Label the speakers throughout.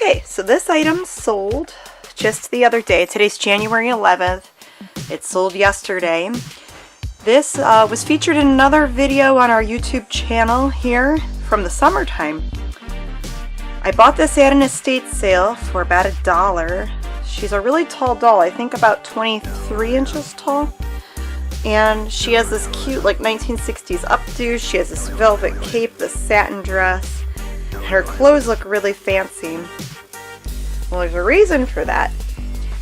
Speaker 1: Okay, so this item sold just the other day. Today's January 11th. It sold yesterday. This was featured in another video on our YouTube channel here from the summertime. I bought this at an estate sale for about $1. She's a really tall doll, I think about 23 inches tall. And she has this cute like 1960s updo. She has this velvet cape, this satin dress. And her clothes look really fancy. Well, there's a reason for that.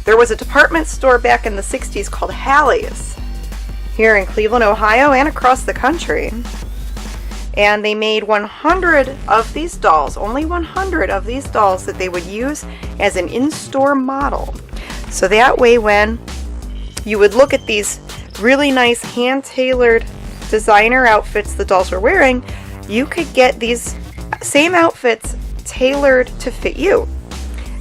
Speaker 1: There was a department store back in the 60s called Halle's here in Cleveland, Ohio, and across the country. And they made 100 of these dolls, only 100 of these dolls that they would use as an in-store model. So that way when you would look at these really nice hand-tailored designer outfits the dolls were wearing, you could get these same outfits tailored to fit you.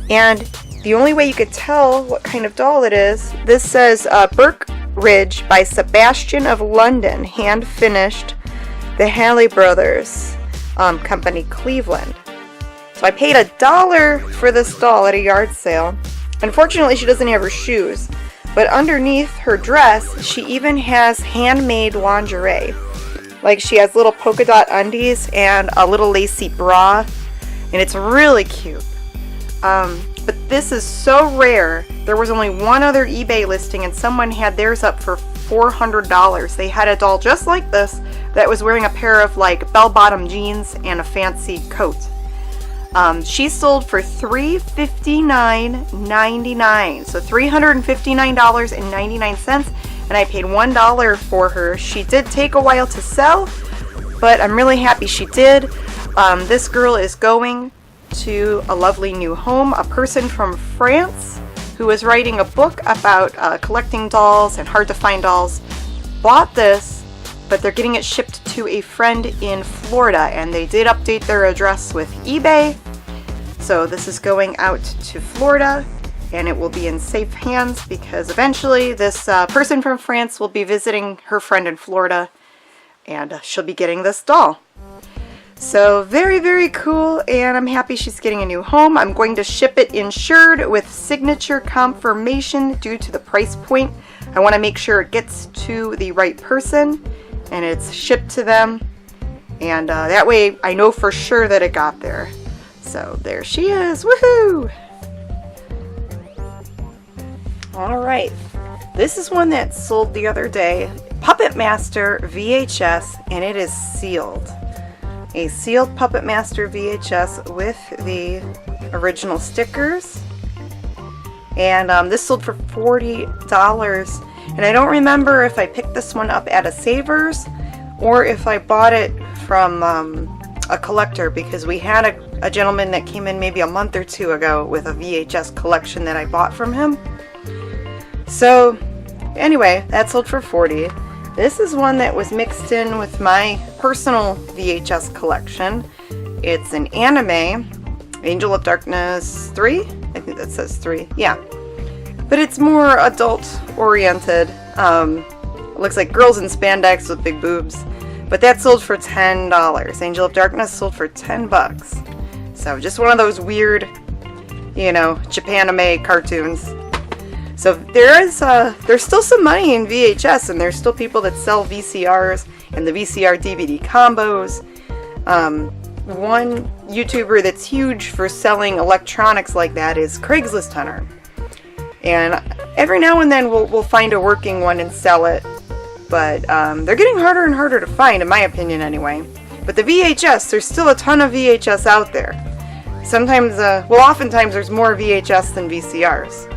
Speaker 1: And the only way you could tell what kind of doll it is, this says Burke Ridge by Sebastian of London, hand finished, the Halle Brothers Company, Cleveland. So I paid $1 for this doll at a yard sale. Unfortunately, she doesn't have her shoes, but underneath her dress, she even has handmade lingerie. Like she has little polka dot undies and a little lacy bra, and it's really cute. But this is so rare. There was only one other eBay listing and someone had theirs up for $400. They had a doll just like this that was wearing a pair of like bell-bottom jeans and a fancy coat. She sold for $359.99, so $359.99, and I paid $1 for her. She did take a while to sell, but I'm really happy she did. This girl is going to a lovely new home. A person from France who is writing a book about collecting dolls and hard to find dolls bought this, but they're getting it shipped to a friend in Florida, and they did update their address with eBay. So this is going out to Florida, and it will be in safe hands because eventually this person from France will be visiting her friend in Florida, and she'll be getting this doll. So very, very cool, and I'm happy she's getting a new home. I'm going to ship it insured with signature confirmation due to the price point. I want to make sure it gets to the right person and it's shipped to them, and that way I know for sure that it got there. So there she is. Woohoo! Alright, this is one that sold the other day. Puppet Master VHS, and it is sealed. A sealed Puppet Master VHS with the original stickers. And this sold for $40. And I don't remember if I picked this one up at a Savers or if I bought it from a collector, because we had a gentleman that came in maybe a month or two ago with a VHS collection that I bought from him. So anyway, that sold for $40. This is one that was mixed in with my personal VHS collection. It's an anime, Angel of Darkness 3? I think that says 3. Yeah. But it's more adult oriented. It looks like girls in spandex with big boobs. But that sold for $10. Angel of Darkness sold for $10. So just one of those weird, you know, Japanime cartoons. So there's still some money in VHS, and there's still people that sell VCRs and the VCR DVD combos. One YouTuber that's huge for selling electronics like that is Craigslist Hunter. And every now and then we'll find a working one and sell it. But they're getting harder and harder to find, in my opinion anyway. But the VHS, there's still a ton of VHS out there. Sometimes, oftentimes there's more VHS than VCRs.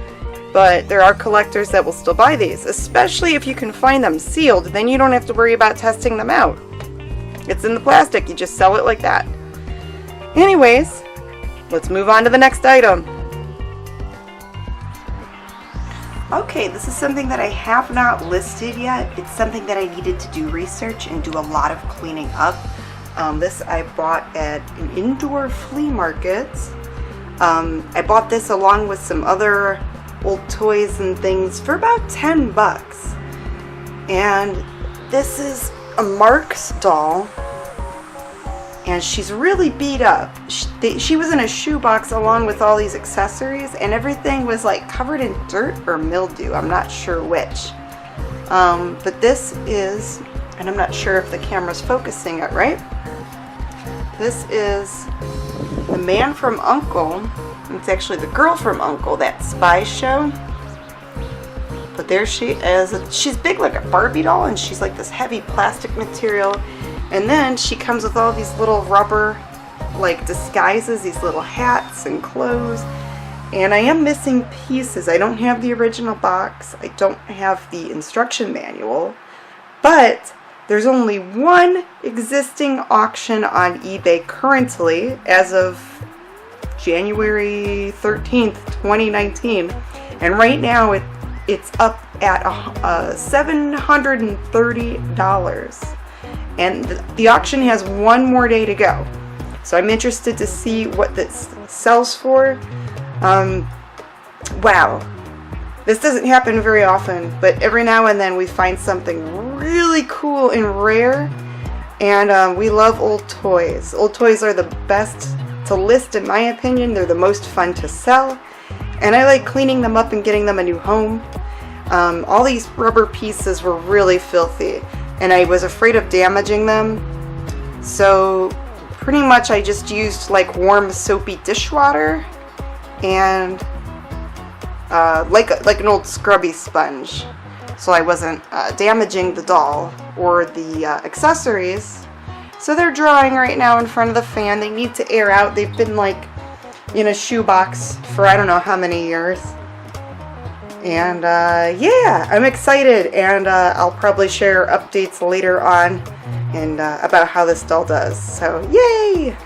Speaker 1: But there are collectors that will still buy these, especially if you can find them sealed. Then you don't have to worry about testing them out. It's in the plastic, you just sell it like that. Anyways, let's move on to the next item. Okay, this is something that I have not listed yet. It's something that I needed to do research and do a lot of cleaning up. This I bought at an indoor flea market. I bought this along with some other old toys and things for about $10. And this is a Mark's doll, and she's really beat up. She was in a shoebox along with all these accessories, and everything was like covered in dirt or mildew. I'm not sure which. But this is, and I'm not sure if the camera's focusing it right. This is the man from U.N.C.L.E. It's actually the girl from U.N.C.L.E, that spy show. But there she is. She's big like a Barbie doll, and she's like this heavy plastic material. And then she comes with all these little rubber like disguises, these little hats and clothes. And I am missing pieces. I don't have the original box. I don't have the instruction manual. But there's only one existing auction on eBay currently as of January 13th, 2019. And right now it's up at $730. And the auction has one more day to go. So I'm interested to see what this sells for. Wow. This doesn't happen very often, but every now and then we find something really cool and rare. And we love old toys. Old toys are the best to list, in my opinion. They're the most fun to sell. And I like cleaning them up and getting them a new home. All these rubber pieces were really filthy, and I was afraid of damaging them. So pretty much I just used like warm soapy dishwater and like an old scrubby sponge, so I wasn't damaging the doll or the accessories. So they're drying right now in front of the fan. They need to air out. They've been like in a shoebox for I don't know how many years. And yeah, I'm excited, and I'll probably share updates later on and about how this doll does. So yay!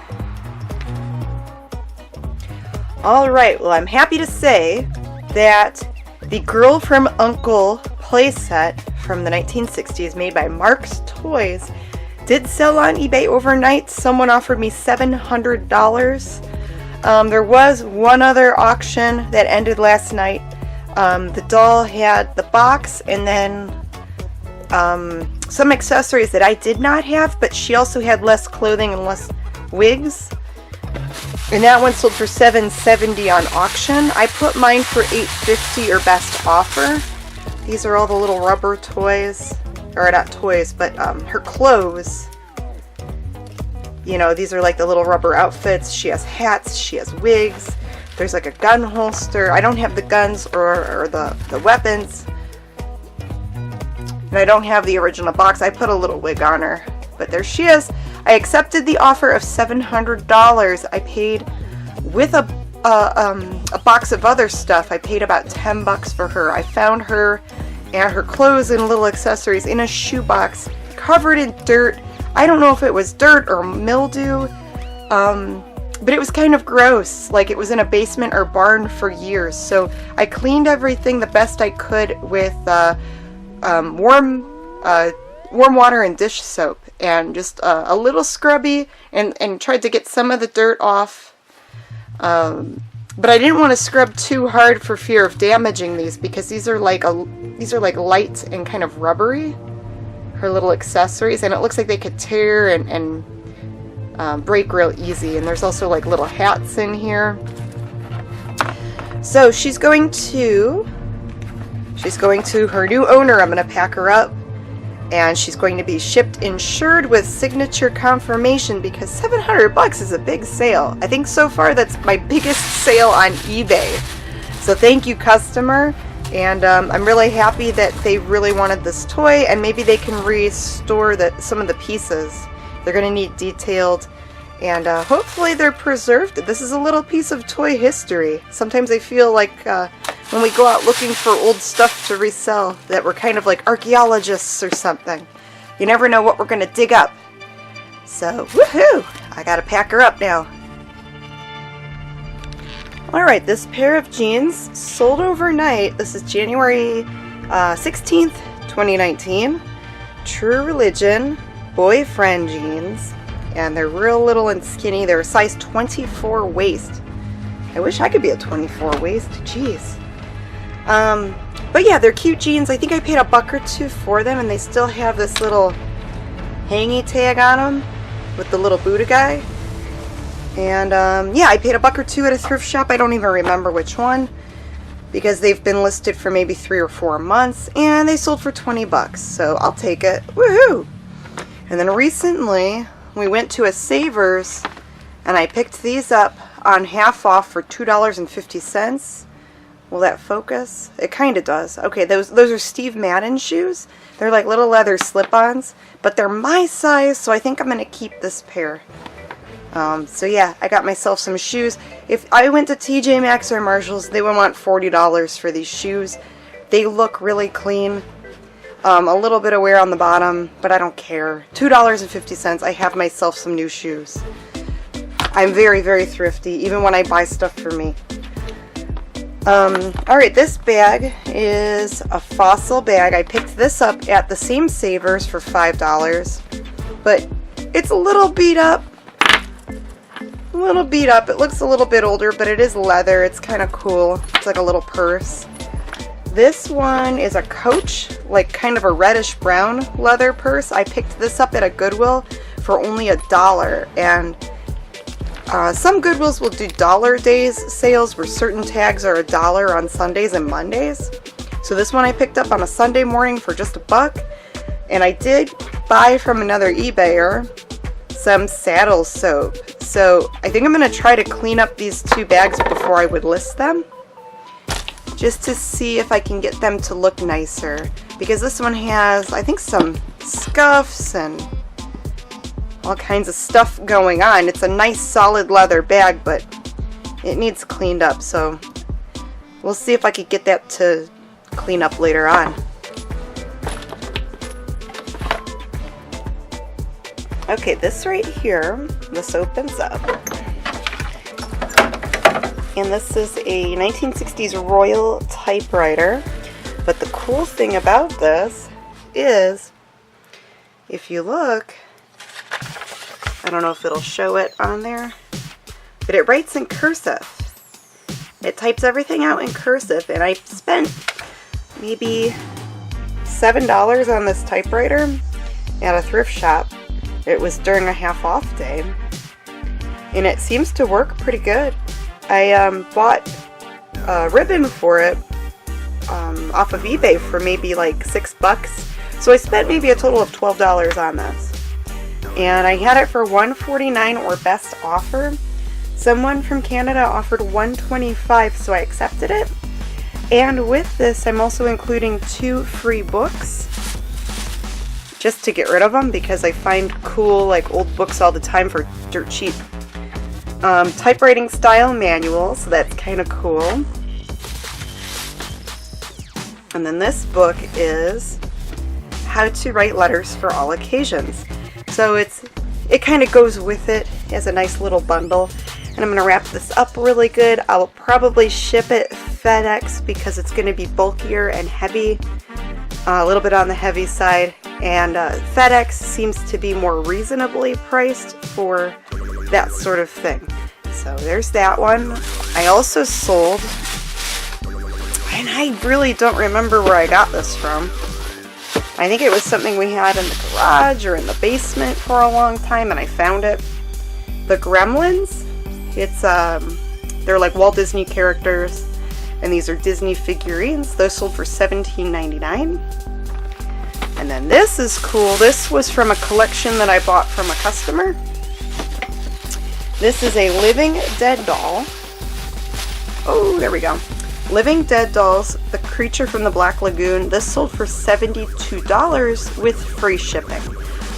Speaker 1: Alright, well, I'm happy to say that the Girl from U.N.C.L.E playset from the 1960s made by Mark's Toys did sell on eBay overnight. Someone offered me $700. There was one other auction that ended last night. The doll had the box and then some accessories that I did not have, but she also had less clothing and less wigs. And that one sold for $770 on auction. I put mine for $850 or best offer. These are all the little rubber toys, or not toys, but her clothes. You know, these are like the little rubber outfits. She has hats, she has wigs. There's like a gun holster. I don't have the guns or the weapons. And I don't have the original box. I put a little wig on her. But there she is. I accepted the offer of $700. I paid with a box of other stuff. I paid about $10 for her. I found her and her clothes and little accessories in a shoebox covered in dirt. I don't know if it was dirt or mildew. But it was kind of gross, like it was in a basement or barn for years. So I cleaned everything the best I could with warm water and dish soap, and just a little scrubby, and tried to get some of the dirt off. But I didn't want to scrub too hard for fear of damaging these, because these are like light and kind of rubbery. Her little accessories, and it looks like they could tear and break real easy. And there's also like little hats in here. So she's going to her new owner. I'm going to pack her up, and she's going to be shipped insured with signature confirmation, because $700 is a big sale. I think so far that's my biggest sale on eBay. So thank you, customer. And I'm really happy that they really wanted this toy, and maybe they can restore some of the pieces. They're going to need detailed, and hopefully they're preserved. This is a little piece of toy history. Sometimes I feel like when we go out looking for old stuff to resell, that we're kind of like archaeologists or something. You never know what we're going to dig up. So, woohoo! I got to pack her up now. Alright, this pair of jeans sold overnight. This is January 16th, 2019. True Religion boyfriend jeans, and they're real little and skinny. They're a size 24 waist. I wish I could be a 24 waist. Jeez. But yeah, they're cute jeans. I think I paid $1 or $2 for them, and they still have this little hangy tag on them. with the little Buddha guy. And yeah, I paid $1 or $2 at a thrift shop. I don't even remember which one, because they've been listed for maybe 3 or 4 months, and they sold for 20 bucks, so I'll take it. Woohoo! And then recently we went to a Savers and I picked these up on half off for $2.50. Will that focus? It kind of does. Okay, those are Steve Madden shoes. They're like little leather slip-ons, but they're my size, so I think I'm gonna keep this pair. So yeah, I got myself some shoes. If I went to TJ Maxx or Marshalls, they would want $40 for these shoes. They look really clean. A little bit of wear on the bottom, but I don't care. $2.50. I have myself some new shoes. I'm very, very thrifty, even when I buy stuff for me. Alright, this bag is a Fossil bag. I picked this up at the same Savers for $5, but it's a little beat up. A little beat up. It looks a little bit older, but it is leather. It's kind of cool. It's like a little purse. This one is a Coach, like kind of a reddish brown leather purse. I picked this up at a Goodwill for only $1, and some Goodwills will do dollar days sales where certain tags are $1 on Sundays and Mondays. So this one I picked up on a Sunday morning for just $1, and I did buy from another eBayer some saddle soap. So I think I'm going to try to clean up these 2 bags before I would list them, just to see if I can get them to look nicer, because this one has, I think, some scuffs and all kinds of stuff going on. It's a nice solid leather bag, but it needs cleaned up, so we'll see if I could get that to clean up later on. Okay, this right here, this opens up, and this is a 1960s Royal typewriter. But the cool thing about this is, if you look, I don't know if it'll show it on there, but it writes in cursive. It types everything out in cursive, and I spent maybe $7 on this typewriter at a thrift shop. It was during a half off day, and it seems to work pretty good. I bought a ribbon for it off of eBay for maybe like $6, so I spent maybe a total of $12 on this. And I had it for $1.49 or best offer. Someone from Canada offered $1.25, so I accepted it. And with this, I'm also including 2 free books, just to get rid of them, because I find cool, like, old books all the time for dirt cheap. Typewriting style manual, so that's kind of cool. And then this book is How to Write Letters for All Occasions. So it kind of goes with it as a nice little bundle. And I'm going to wrap this up really good. I'll probably ship it FedEx because it's going to be bulkier and heavy. A little bit on the heavy side. And FedEx seems to be more reasonably priced for that sort of thing. So there's that one. I also sold, and I really don't remember where I got this from. I think it was something we had in the garage or in the basement for a long time, and I found it. The Gremlins. It's they're like Walt Disney characters, and these are Disney figurines. Those sold for $17.99. And then this is cool. This was from a collection that I bought from a customer. This is a Living Dead doll. Oh, there we go. Living Dead dolls, The Creature from the Black Lagoon. This sold for $72 with free shipping.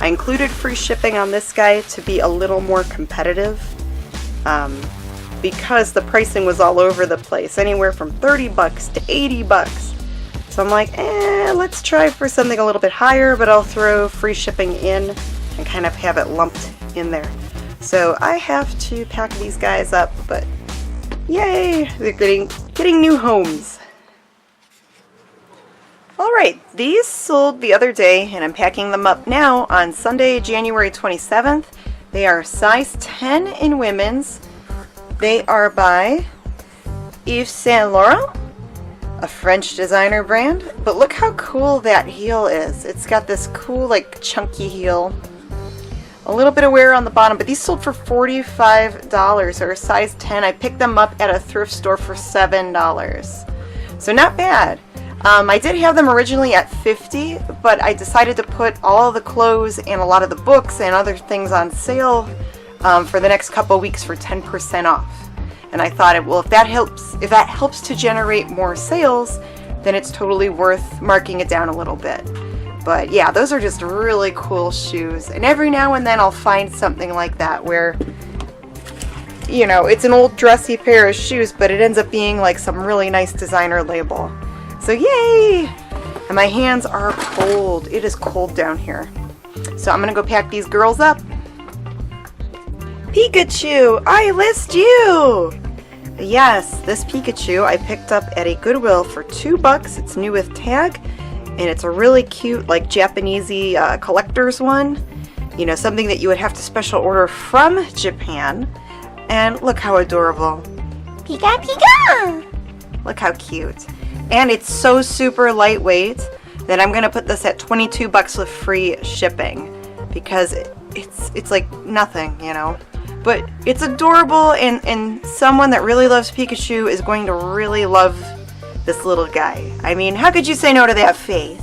Speaker 1: I included free shipping on this guy to be a little more competitive, because the pricing was all over the place, anywhere from $30 to $80. So I'm like, let's try for something a little bit higher, but I'll throw free shipping in and kind of have it lumped in there. So I have to pack these guys up, but yay, they're getting new homes. Alright, these sold the other day, and I'm packing them up now on Sunday, January 27th. They are size 10 in women's. They are by U.N.C.L.E, a French designer brand. But look how cool that heel is. It's got this cool, like, chunky heel. A little bit of wear on the bottom, but these sold for $45. They're a size 10. I picked them up at a thrift store for $7. So not bad. I did have them originally at $50, but I decided to put all of the clothes and a lot of the books and other things on sale for the next couple weeks for 10% off. And I thought, well, if that helps to generate more sales, then it's totally worth marking it down a little bit. But yeah, those are just really cool shoes. And every now and then I'll find something like that where, you know, it's an old dressy pair of shoes, but it ends up being like some really nice designer label. So yay! And my hands are cold. It is cold down here. So I'm gonna go pack these girls up. Pikachu, I list you! Yes, this Pikachu I picked up at a Goodwill for $2. It's new with tag. And it's a really cute, like, Japanesey collector's one. You know, something that you would have to special order from Japan. And look how adorable. Pika Pika! Look how cute. And it's so super lightweight that I'm going to put this at $22 with free shipping. Because it's like nothing, you know. But it's adorable, and someone that really loves Pikachu is going to really love this little guy. I mean, how could you say no to that face?